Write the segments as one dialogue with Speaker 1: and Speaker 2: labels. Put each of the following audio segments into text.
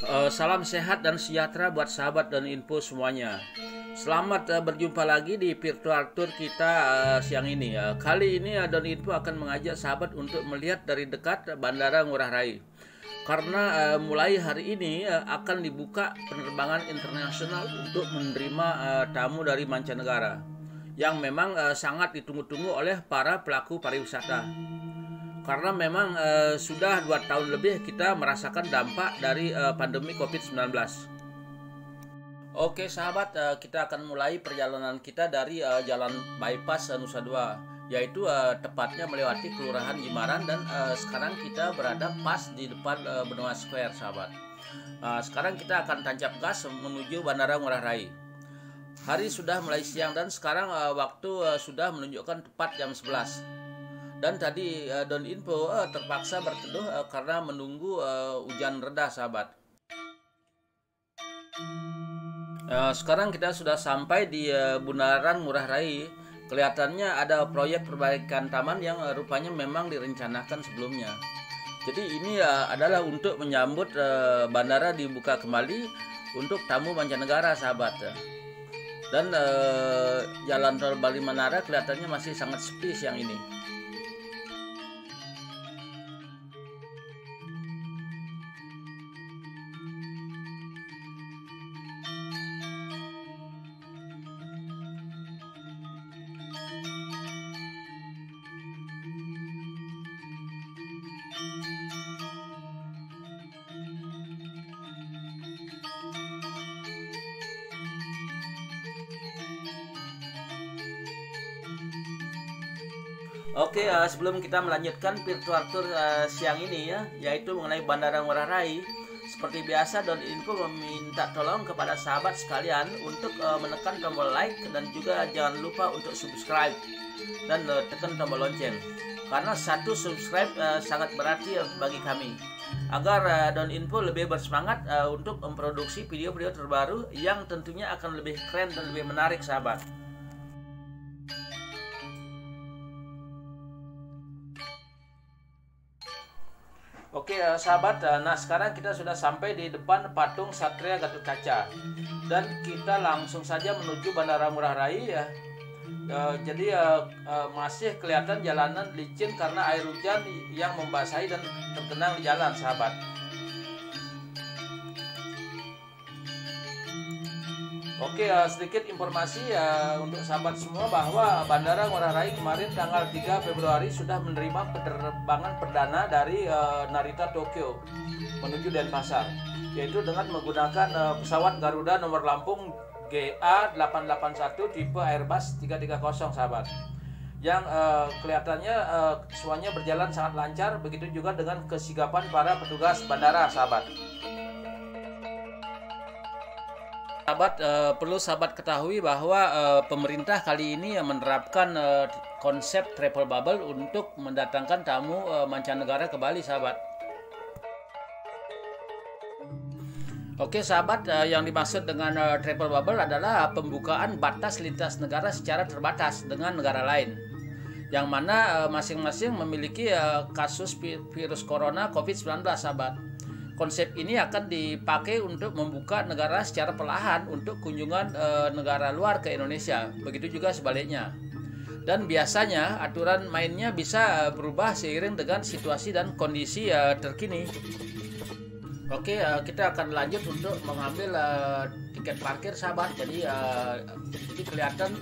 Speaker 1: Salam sehat dan sejahtera buat sahabat dan info semuanya. Selamat berjumpa lagi di virtual tour kita siang ini. Kali ini Don Info akan mengajak sahabat untuk melihat dari dekat Bandara Ngurah Rai. Karena mulai hari ini akan dibuka penerbangan internasional untuk menerima tamu dari mancanegara yang memang sangat ditunggu-tunggu oleh para pelaku pariwisata. Karena memang sudah 2 tahun lebih kita merasakan dampak dari pandemi COVID-19. Oke sahabat, kita akan mulai perjalanan kita dari Jalan Bypass Nusa Dua, yaitu tepatnya melewati Kelurahan Jimbaran, dan sekarang kita berada pas di depan Benua Square sahabat. Sekarang kita akan tancap gas menuju Bandara Ngurah Rai. Hari sudah mulai siang dan sekarang waktu sudah menunjukkan tepat jam 11. Dan tadi Don Info terpaksa berteduh karena menunggu hujan reda sahabat. Sekarang kita sudah sampai di Bundaran Ngurah Rai. Kelihatannya ada proyek perbaikan taman yang rupanya memang direncanakan sebelumnya. Jadi ini adalah untuk menyambut bandara dibuka kembali untuk tamu mancanegara sahabat. Dan jalan tol Bali Menara kelihatannya masih sangat sepi siang ini. Oke, sebelum kita melanjutkan virtual tour siang ini ya, yaitu mengenai Bandara Ngurah Rai, seperti biasa Don Info meminta tolong kepada sahabat sekalian untuk menekan tombol like dan juga jangan lupa untuk subscribe dan tekan tombol lonceng. Karena satu subscribe sangat berarti bagi kami, agar Don Info lebih bersemangat untuk memproduksi video-video terbaru yang tentunya akan lebih keren dan lebih menarik sahabat. Oke sahabat, nah sekarang kita sudah sampai di depan patung Satria Gatotkaca dan kita langsung saja menuju Bandara Ngurah Rai ya. Jadi masih kelihatan jalanan licin karena air hujan yang membasahi dan tergenang di jalan sahabat. Oke, sedikit informasi untuk sahabat semua bahwa Bandara Ngurah Rai kemarin tanggal 3 Februari sudah menerima penerbangan perdana dari Narita Tokyo menuju Denpasar, yaitu dengan menggunakan pesawat Garuda nomor Lampung GA881 tipe Airbus 330 sahabat. Yang kelihatannya semuanya berjalan sangat lancar, begitu juga dengan kesigapan para petugas bandara sahabat. Sahabat, perlu sahabat ketahui bahwa pemerintah kali ini menerapkan konsep travel bubble untuk mendatangkan tamu mancanegara ke Bali sahabat. Oke sahabat, yang dimaksud dengan travel bubble adalah pembukaan batas lintas negara secara terbatas dengan negara lain, yang mana masing-masing memiliki kasus virus corona COVID-19 sahabat. Konsep ini akan dipakai untuk membuka negara secara perlahan untuk kunjungan negara luar ke Indonesia. Begitu juga sebaliknya. Dan biasanya aturan mainnya bisa berubah seiring dengan situasi dan kondisi terkini. Oke, kita akan lanjut untuk mengambil tiket parkir sahabat. Jadi kelihatan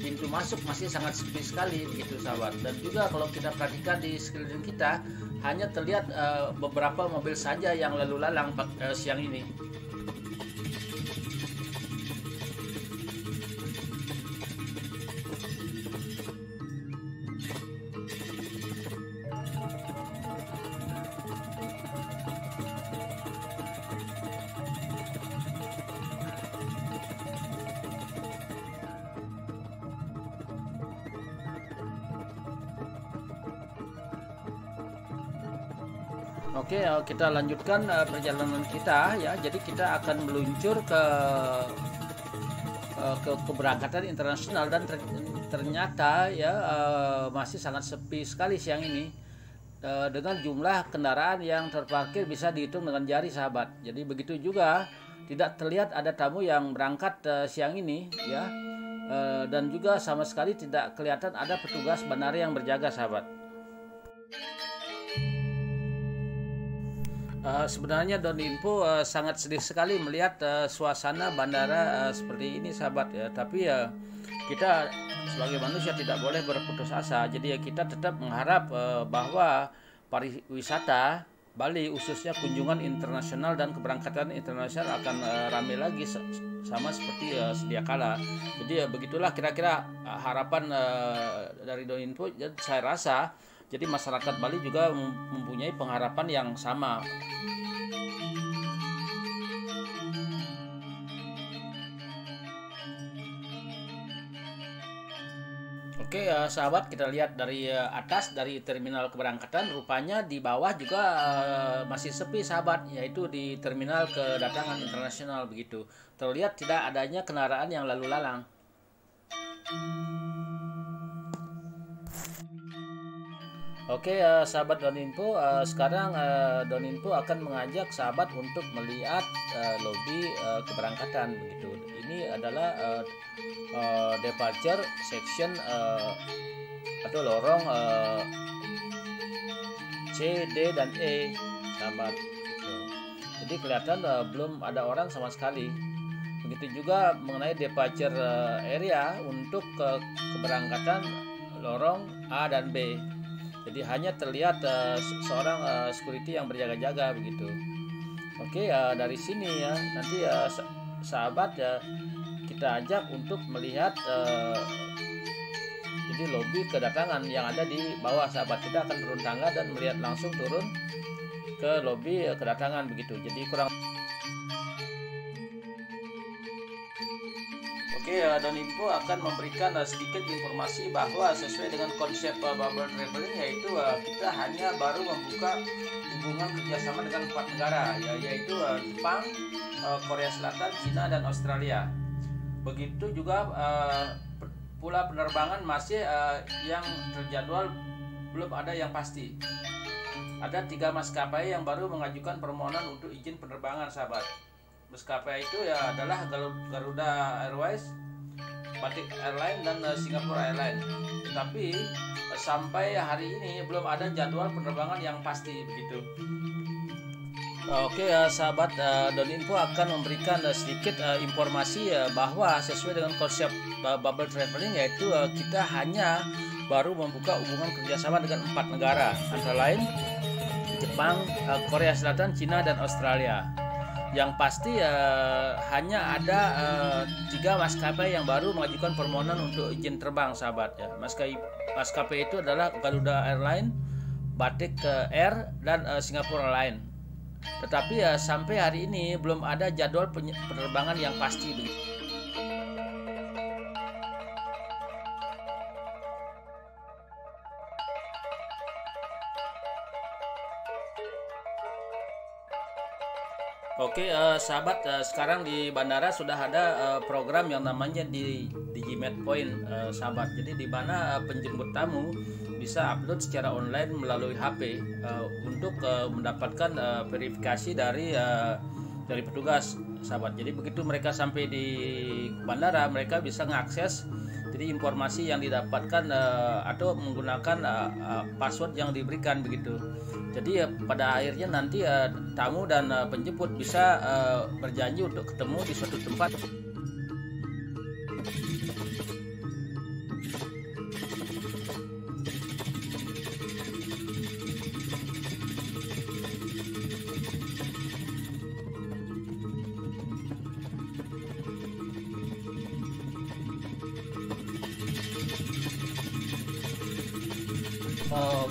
Speaker 1: pintu masuk masih sangat sepi sekali gitu sahabat. Dan juga kalau kita perhatikan di sekeliling kita, hanya terlihat beberapa mobil saja yang lalu lalang siang ini. Oke, kita lanjutkan perjalanan kita ya. Jadi kita akan meluncur ke keberangkatan internasional dan ternyata ya masih sangat sepi sekali siang ini. dengan jumlah kendaraan yang terparkir bisa dihitung dengan jari, sahabat. Jadi begitu juga tidak terlihat ada tamu yang berangkat siang ini ya, dan juga sama sekali tidak kelihatan ada petugas bandara yang berjaga, sahabat. Sebenarnya Doninfo sangat sedih sekali melihat suasana bandara seperti ini, sahabat ya. Tapi ya kita sebagai manusia tidak boleh berputus asa. Jadi ya kita tetap mengharap bahwa pariwisata Bali, khususnya kunjungan internasional dan keberangkatan internasional, akan ramai lagi sama seperti sedia kala. Jadi begitulah kira-kira harapan dari Doninfo. Saya rasa jadi masyarakat Bali juga mempunyai pengharapan yang sama. Oke, sahabat, kita lihat dari atas dari terminal keberangkatan, rupanya di bawah juga masih sepi, sahabat, yaitu di terminal kedatangan internasional begitu. Terlihat tidak adanya kendaraan yang lalu lalang. Oke, sahabat Doninfo, sekarang Doninfo akan mengajak sahabat untuk melihat lobi keberangkatan begitu. Ini adalah departure section atau lorong C, D, dan E, sahabat. Gitu. Jadi kelihatan belum ada orang sama sekali. Begitu juga mengenai departure area untuk keberangkatan lorong A dan B. Jadi hanya terlihat seorang security yang berjaga-jaga begitu. Oke, dari sini ya nanti sahabat kita ajak untuk melihat jadi lobi kedatangan yang ada di bawah, sahabat. Kita akan turun tangga dan melihat langsung turun ke lobi kedatangan begitu. Jadi kurang. Oke, Doninfo akan memberikan sedikit informasi bahwa sesuai dengan konsep bubble traveling, yaitu kita hanya baru membuka hubungan kerjasama dengan 4 negara, yaitu Jepang, Korea Selatan, Cina, dan Australia. Begitu juga pula penerbangan masih yang terjadwal belum ada yang pasti. Ada 3 maskapai yang baru mengajukan permohonan untuk izin penerbangan, sahabat. Maskapai itu adalah Garuda Airways, Batik Airline, dan Singapore Airline. Tetapi sampai hari ini belum ada jadwal penerbangan yang pasti begitu. Oke, sahabat, Doninfo akan memberikan sedikit informasi bahwa sesuai dengan konsep bubble traveling, yaitu kita hanya baru membuka hubungan kerjasama dengan 4 negara, antara lain Jepang, Korea Selatan, Cina, dan Australia. Yang pasti hanya ada 3 maskapai yang baru mengajukan permohonan untuk izin terbang, sahabat ya. Maskapai itu adalah Garuda Airline, Batik Air, dan Singapore Airline. Tetapi sampai hari ini belum ada jadwal penerbangan yang pasti begitu. Oke, sahabat, sekarang di bandara sudah ada program yang namanya di Digimed Point, sahabat. Jadi di mana penjemput tamu bisa upload secara online melalui HP untuk mendapatkan verifikasi dari petugas, sahabat. Jadi begitu mereka sampai di bandara, mereka bisa mengakses jadi informasi yang didapatkan atau menggunakan password yang diberikan begitu. Jadi pada akhirnya nanti tamu dan penjemput bisa berjanji untuk ketemu di suatu tempat.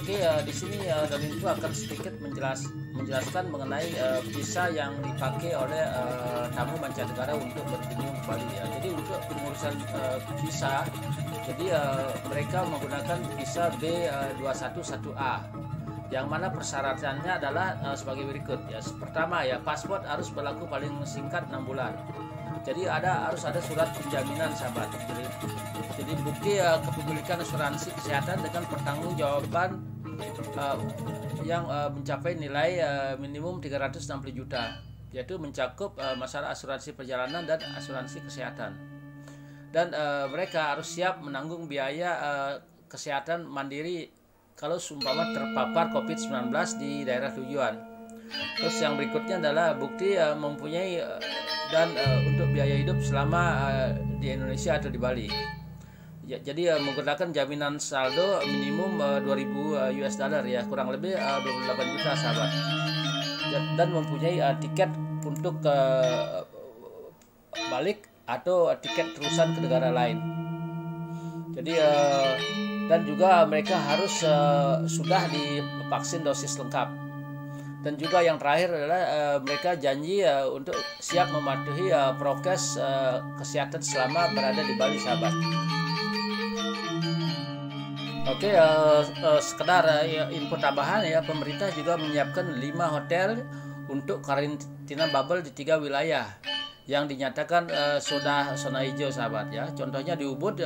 Speaker 1: Oke, di sini Doninfo akan sedikit menjelaskan mengenai visa yang dipakai oleh tamu mancanegara untuk berkunjung ke Bali ya. Jadi untuk pengurusan visa, jadi mereka menggunakan visa B211A, yang mana persyaratannya adalah sebagai berikut ya. Pertama ya, paspor harus berlaku paling singkat 6 bulan. Jadi harus ada surat penjaminan, sahabat. Jadi bukti kepemilikan asuransi kesehatan dengan pertanggungjawaban mencapai nilai minimum 360 juta, yaitu mencakup masalah asuransi perjalanan dan asuransi kesehatan. Dan mereka harus siap menanggung biaya kesehatan mandiri kalau seumpama terpapar COVID-19 di daerah tujuan. Terus yang berikutnya adalah bukti mempunyai dan untuk biaya hidup selama di Indonesia atau di Bali. Jadi menggunakan jaminan saldo minimum 2.000 US dollar ya, kurang lebih 28 juta sahabat. Dan mempunyai tiket untuk balik atau tiket terusan ke negara lain. Jadi dan juga mereka harus sudah divaksin dosis lengkap. Dan juga yang terakhir adalah mereka janji untuk siap mematuhi prokes kesehatan selama berada di Bali sahabat. Oke, sekedar info tambahan ya, pemerintah juga menyiapkan 5 hotel untuk karantina bubble di 3 wilayah yang dinyatakan zona hijau sahabat ya. Contohnya di Ubud,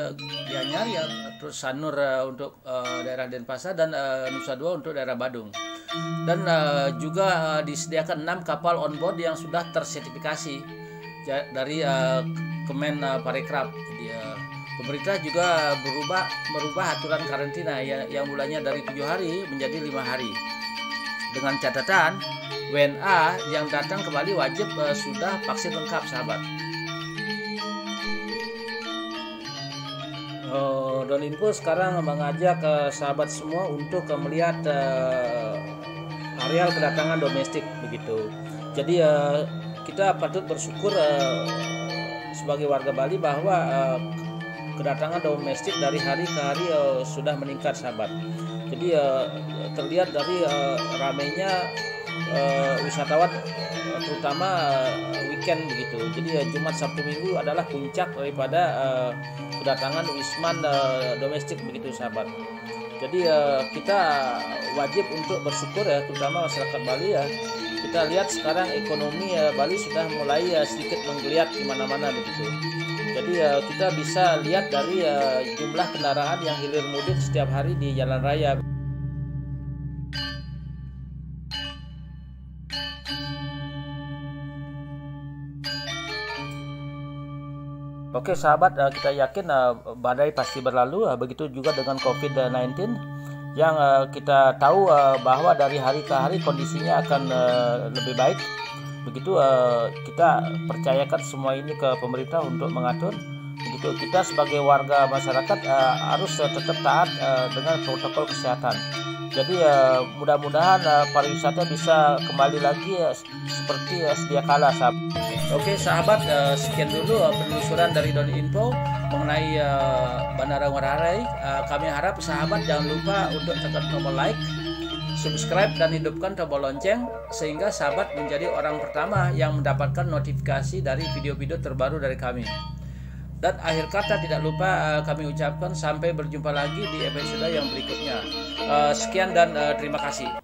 Speaker 1: Gianyar ya, terus Sanur untuk daerah Denpasar, dan Nusa Dua untuk daerah Badung. Dan juga disediakan 6 kapal on board yang sudah tersertifikasi dari Kemen Parekraf. Jadi pemerintah juga merubah aturan karantina yang mulanya dari 7 hari menjadi 5 hari. Dengan catatan WNA yang datang ke Bali wajib sudah vaksin lengkap sahabat. Don Info sekarang mengajak sahabat semua untuk melihat areal kedatangan domestik begitu. Jadi kita patut bersyukur sebagai warga Bali bahwa kedatangan domestik dari hari ke hari sudah meningkat sahabat. Jadi terlihat dari ramainya wisatawan terutama weekend begitu. Jadi Jumat, Sabtu, Minggu adalah puncak daripada kedatangan wisman domestik begitu sahabat. Jadi kita wajib untuk bersyukur ya, terutama masyarakat Bali ya. Kita lihat sekarang ekonomi Bali sudah mulai sedikit menggeliat di mana-mana begitu. Jadi kita bisa lihat dari jumlah kendaraan yang hilir mudik setiap hari di jalan raya. Oke sahabat, kita yakin badai pasti berlalu, begitu juga dengan COVID-19 yang kita tahu bahwa dari hari ke hari kondisinya akan lebih baik. Begitu kita percayakan semua ini ke pemerintah untuk mengatur. Begitu kita sebagai warga masyarakat harus tetap taat dengan protokol kesehatan. Jadi mudah-mudahan pariwisata bisa kembali lagi seperti sedia kala sahabat. Oke sahabat, sekian dulu penelusuran dari Don Info mengenai Bandara Ngurah Rai. Kami harap sahabat jangan lupa untuk tekan tombol like, subscribe, dan hidupkan tombol lonceng sehingga sahabat menjadi orang pertama yang mendapatkan notifikasi dari video-video terbaru dari kami. Dan akhir kata tidak lupa kami ucapkan sampai berjumpa lagi di episode yang berikutnya. Sekian dan terima kasih.